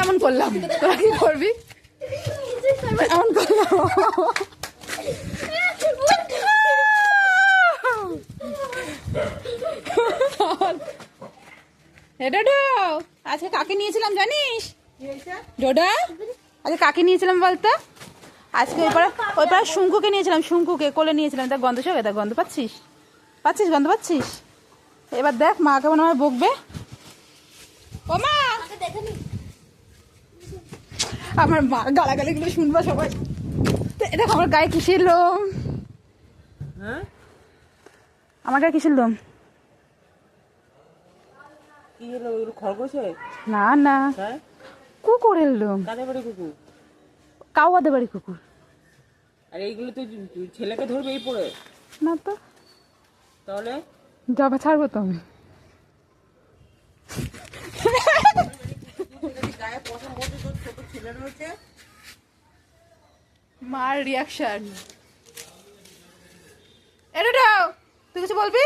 এমন করলাম, তোরা কি করবি? এমন করলাম। ডোডো, আজকে কাকে নিয়েছিলাম জানিস? ডোডো, আজকে কাকে নিয়েছিলাম বলতো? আজকে ওই পাড়া শুঙ্কুকে নিয়েছিলাম, শুঙ্কুকে কোলে নিয়েছিলাম। দেখ গন্ধ চোখে, দেখ গন্ধ পাচ্ছিস? পাচ্ছিস গন্ধ পাচ্ছিস? এবার দেখ মা কেমন আমার বকবে। ও মা, আমার মা গালাগালিগুলো শুনবো সবাই। এটা আমার গায়ে কিসের লোম? হ্যাঁ, আমার গায়ে কিসের লোম? কি হলো? ওগুলো খরগোশে? না না, হ্যাঁ, কুকুরের লোম। কাদের বাড়ি কুকুর? কাউয়াদের বাড়ি কুকুর। আর এইগুলো তো ছেলেকে ধরবে এই পরে? না তো, তাহলে জবা ছাড়বো তো আমি। গায়ে প্রথম বছর তোর ছোট ছেলে রয়েছে। মার রিয়াকশন। এটা তুই কিছু বলবি?